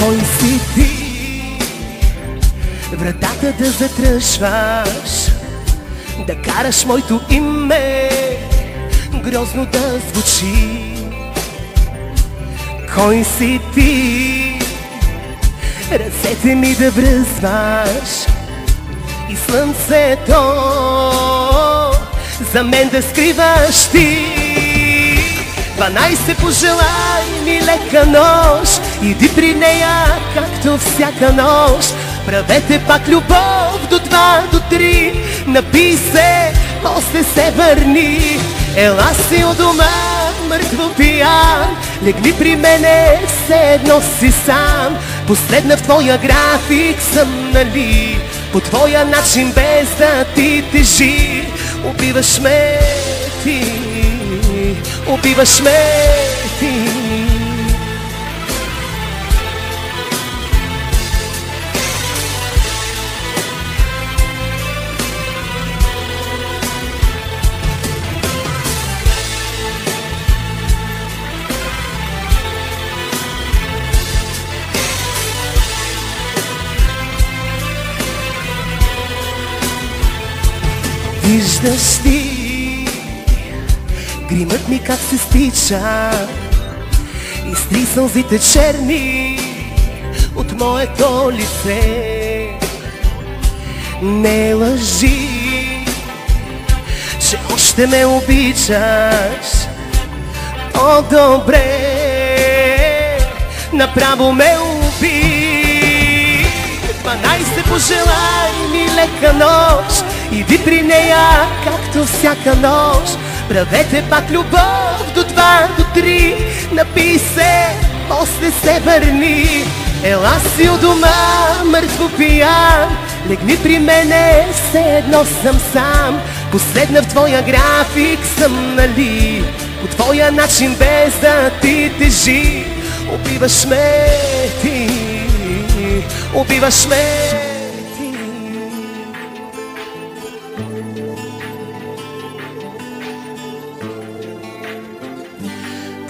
Кой си ти? Вратата да затръшваш, да караш моето име грозно да звучи. Кой си ти? Ръцете ми да връзваш и слънцето за мен да скриваш ти. 12 пожелай ми лека нощ, иди при нея както всяка нощ. Правете пак любов до 2, до 3, напий се, после се върни. Ела си у дома, мъртво пиян, легни при мене, все едно си сам. Последна в твоя график съм, нали? По твоя начин, без да ти тежи. Убиваш ме ти, убиваш ме ти. Виждаш ли гримът ми как се стича, изтри сълзите черни от моето лице. Не лъжи, че още ме обичаш. О, добре, направо ме уби. 12 пожелай ми лека нощ, иди при нея както всяка нощ. Правете пак любов до 2, до 3, напий се, после се върни. Ела си у дома, мъртво пиян, легни при мене, все едно съм сам. Последна в твоя график съм, нали? По твоя начин, без да ти тежи. Убиваш ме ти, убиваш ме ти.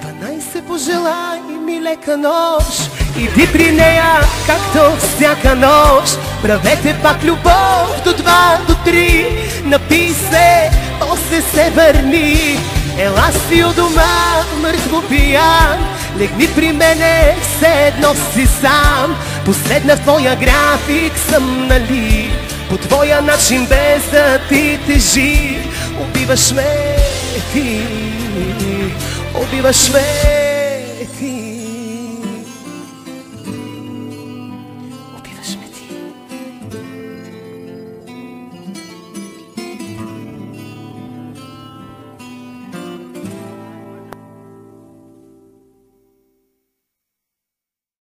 12 пожелай ми лека нощ, иди при нея както всяка нощ. Правете пак любов до 2, до 3, напий се, после се върни. Ела си у дома, мъртво пиян, легни при мене, все едно си сам. Последна в твоя график съм, нали? По твоя начин, без да ти тежи. Убиваш ме ти, убиваш ме.